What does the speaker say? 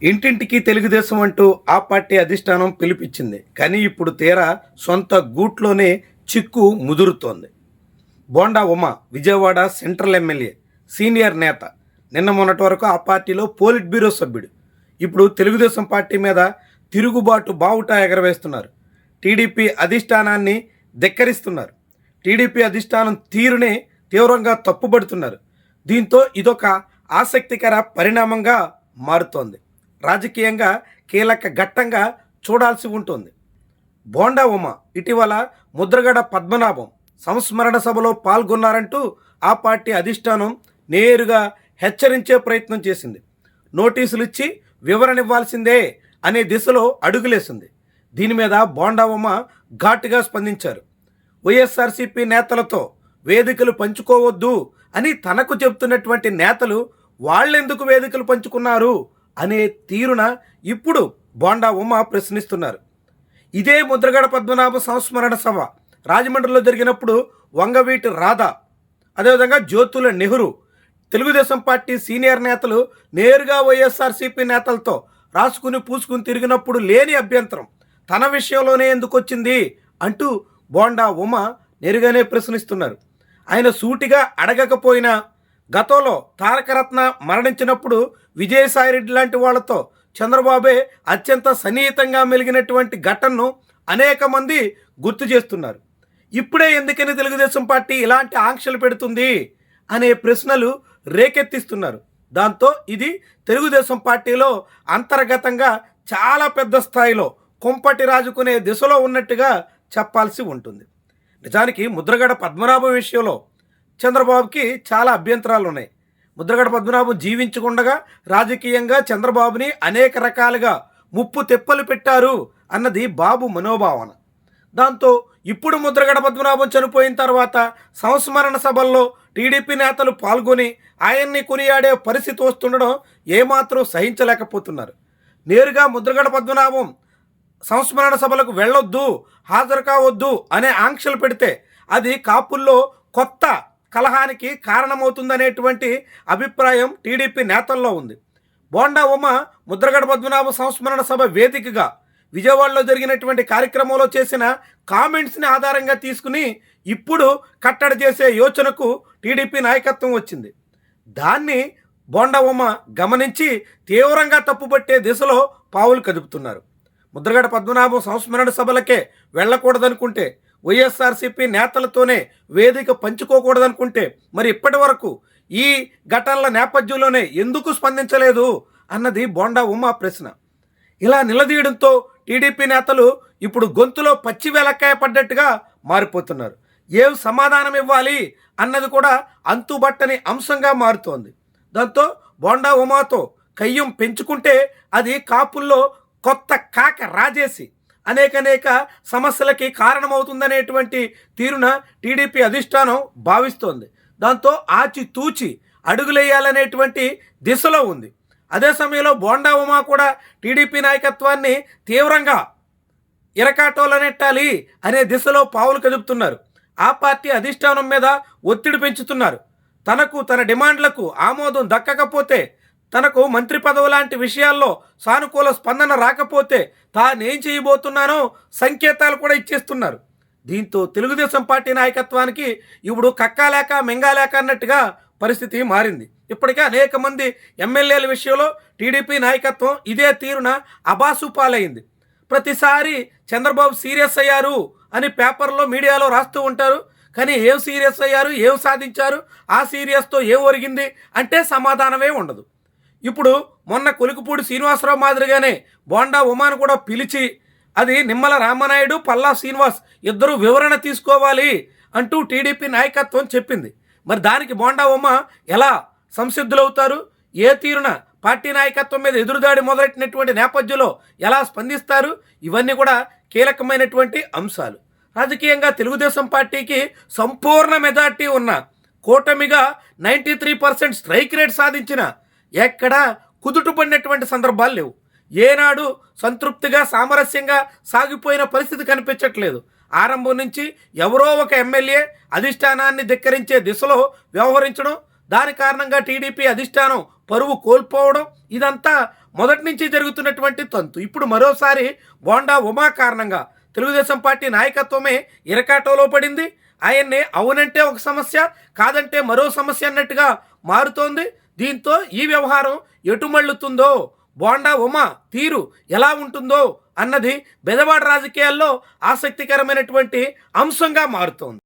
ఇంటింటికి తెలుగుదేశం అంటూ ఆ పార్టీ అధిష్టానం పిలిపించింది. కానీ ఇప్పుడు తీరా సొంత గూట్లోనే చిక్కు ముదురుతోంది. Bonda Uma Vijayawada central MLA, senior నేత. నిన్న మొన్నటి వరకు ఆ పార్టీలో పోలిట్ బ్యూరో సభ్యుడు. ఇప్పుడు తెలుగుదేశం పార్టీ మీద తిరుగుబాటు బావుట ఎగరవేస్తున్నారు. టీడీపీ అధిష్టానాన్ని ధిక్కరిస్తున్నారు. టీడీపీ అధిష్టానం తీరునే తీవ్రంగా తప్పుబడుతున్నారు. దీంతో ఇదొక ఆసక్తికర పరిణామంగా మారుతోంది. రాజకీయంగా కీలక ఘట్టంగా చూడాల్సి ఉంటుంది. బోండా ఉమ ఇటీవల ముద్రగడ పద్మనాభం సంస్మరణ సభలో పాల్గొన్నారంటూ ఆ పార్టీ అధిష్టానం నేరుగా హెచ్చరించే ప్రయత్నం చేసింది. నోటీసులు ఇచ్చి వివరణ ఇవ్వాల్సిందే అనే దిశలో అడుగులేసింది. దీని మీద బోండా ఉమ ఘాటుగా స్పందించారు. వైఎస్ఆర్సీపీ నేతలతో వేదికలు పంచుకోవద్దు అని తనకు చెబుతున్నటువంటి నేతలు వాళ్ళెందుకు వేదికలు పంచుకున్నారు అనే తీరున ఇప్పుడు బోండా ఉమ ప్రశ్నిస్తున్నారు. ఇదే ముద్రగడ పద్మనాభ సంస్మరణ సభ రాజమండ్రిలో జరిగినప్పుడు వంగవీటి రాధ, అదేవిధంగా జ్యోతుల నెహ్రూ, తెలుగుదేశం పార్టీ సీనియర్ నేతలు నేరుగా వైఎస్ఆర్సీపీ నేతలతో రాసుకుని పూసుకుని తిరిగినప్పుడు లేని అభ్యంతరం తన విషయంలోనే ఎందుకు వచ్చింది అంటూ బోండా ఉమ నేరుగానే ప్రశ్నిస్తున్నారు. ఆయన సూటిగా అడగకపోయినా గతంలో తారకరత్న మరణించినప్పుడు విజయసాయిరెడ్డి లాంటి వాళ్లతో చంద్రబాబే అత్యంత సన్నిహితంగా మెలిగినటువంటి ఘటనను అనేక మంది గుర్తు చేస్తున్నారు. ఇప్పుడే ఎందుకని తెలుగుదేశం పార్టీ ఇలాంటి ఆంక్షలు పెడుతుంది అనే ప్రశ్నలు రేకెత్తిస్తున్నారు. దాంతో ఇది తెలుగుదేశం పార్టీలో అంతర్గతంగా చాలా పెద్ద స్థాయిలో కుంపటి రాజుకునే దిశలో ఉన్నట్టుగా చెప్పాల్సి ఉంటుంది. నిజానికి ముద్రగడ పద్మనాభం విషయంలో చంద్రబాబుకి చాలా అభ్యంతరాలు ఉన్నాయి. ముద్రగడ పద్మనాభం జీవించకుండగా రాజకీయంగా చంద్రబాబుని అనేక రకాలుగా ముప్పు తెప్పలు పెట్టారు అన్నది బాబు మనోభావన. దాంతో ఇప్పుడు ముద్రగడ పద్మనాభం చనిపోయిన తర్వాత సంస్మరణ సభల్లో టీడీపీ నేతలు పాల్గొని ఆయన్ని కొనియాడే పరిస్థితి వస్తుండడం ఏమాత్రం సహించలేకపోతున్నారు. నేరుగా ముద్రగడ పద్మనాభం సంస్మరణ సభలకు వెళ్ళొద్దు, హాజరు కావద్దు అనే ఆంక్షలు పెడితే అది కాపుల్లో కొత్త కలహానికి కారణమవుతుందనేటువంటి అభిప్రాయం టీడీపీ నేతల్లో ఉంది. బోండా ఉమ ముద్రగడ పద్మనాభ సంస్మరణ సభ వేదికగా విజయవాడలో జరిగినటువంటి కార్యక్రమంలో చేసిన కామెంట్స్ని ఆధారంగా తీసుకుని ఇప్పుడు కట్టడి చేసే యోచనకు టీడీపీ నాయకత్వం వచ్చింది. దాన్ని బోండా ఉమ గమనించి తీవ్రంగా తప్పుపట్టే దిశలో పావులు కదుపుతున్నారు. ముద్రగడ పద్మనాభం సంస్మరణ సభలకే వెళ్ళకూడదనుకుంటే, వైఎస్ఆర్సీపీ నేతలతోనే వేదిక పంచుకోకూడదనుకుంటే మరి ఇప్పటి వరకు ఈ ఘటనల నేపథ్యంలోనే ఎందుకు స్పందించలేదు అన్నది బోండా ఉమ ప్రశ్న. ఇలా నిలదీయడంతో టీడీపీ నేతలు ఇప్పుడు గొంతులో పచ్చి వెలక్కాయ పడ్డట్టుగా మారిపోతున్నారు. ఏం సమాధానం ఇవ్వాలి అన్నది కూడా అంతుబట్టని అంశంగా మారుతోంది. దాంతో బోండా ఉమాతో కయ్యం పెంచుకుంటే అది కాపుల్లో కొత్త కాక రాజేసి అనేక సమస్యలకి కారణమవుతుందనేటువంటి తీరున టీడీపీ అధిష్టానం భావిస్తోంది. దాంతో ఆచితూచి అడుగులేయాలనేటువంటి దిశలో ఉంది. అదే సమయంలో బోండా ఉమా కూడా టీడీపీ నాయకత్వాన్ని తీవ్రంగా ఇరకాటోల నెట్టాలి అనే దిశలో పావులు కదుపుతున్నారు. ఆ పార్టీ అధిష్టానం మీద ఒత్తిడి పెంచుతున్నారు. తన డిమాండ్లకు ఆమోదం దక్కకపోతే, తనకు మంత్రి పదవి లాంటి విషయాల్లో సానుకూల స్పందన రాకపోతే తానేం చేయబోతున్నానో సంకేతాలు కూడా ఇచ్చేస్తున్నారు. దీంతో తెలుగుదేశం పార్టీ నాయకత్వానికి ఇప్పుడు కక్కాలేక మెంగాలేక అన్నట్టుగా పరిస్థితి మారింది. ఇప్పటికే అనేక మంది ఎమ్మెల్యేల విషయంలో టీడీపీ నాయకత్వం ఇదే తీరున అబాసు పాలైంది. ప్రతిసారి చంద్రబాబు సీరియస్ అయ్యారు అని పేపర్లో మీడియాలో రాస్తూ ఉంటారు. కానీ ఏం సీరియస్ అయ్యారు, ఏం సాధించారు, ఆ సీరియస్తో ఏం ఒరిగింది అంటే సమాధానమే ఉండదు. ఇప్పుడు మొన్న కొలికిపూడి శ్రీనివాసరావు మాదిరిగానే బోండా ఉమాను కూడా పిలిచి అది నిమ్మల రామనాయుడు, పల్లా శ్రీనివాస్ ఇద్దరు వివరణ తీసుకోవాలి అంటూ టీడీపీ నాయకత్వం చెప్పింది. మరి దానికి బోండా ఉమ ఎలా సంసిద్ధులవుతారు, ఏ తీరున పార్టీ నాయకత్వం మీద ఎదురుదాడి మొదలెట్టినటువంటి నేపథ్యంలో ఎలా స్పందిస్తారు, ఇవన్నీ కూడా కీలకమైనటువంటి అంశాలు. రాజకీయంగా తెలుగుదేశం పార్టీకి సంపూర్ణ మెజార్టీ ఉన్న కూటమిగా 93% స్ట్రైక్ రేట్ సాధించిన ఎక్కడా కుదుటపడినటువంటి సందర్భాలు లేవు. ఏనాడు సంతృప్తిగా సామరస్యంగా సాగిపోయిన పరిస్థితి కనిపించట్లేదు. ఆరంభం నుంచి ఎవరో ఒక ఎమ్మెల్యే అధిష్టానాన్ని ధిక్కరించే దిశలో వ్యవహరించడం, దాని కారణంగా టీడీపీ అధిష్టానం పరువు కోల్పోవడం, ఇదంతా మొదటి నుంచి జరుగుతున్నటువంటి తంతు. ఇప్పుడు మరోసారి బోండా ఉమా కారణంగా తెలుగుదేశం పార్టీ నాయకత్వమే ఇరకాటంలో పడింది. ఆయన్ని అవునంటే ఒక సమస్య, కాదంటే మరో సమస్య అన్నట్టుగా మారుతోంది. దీంతో ఈ వ్యవహారం ఎటు మళ్ళుతుందో, బోండా ఉమా తీరు ఎలా ఉంటుందో అన్నది బెజవాడ రాజకీయాల్లో ఆసక్తికరమైనటువంటి అంశంగా మారుతోంది.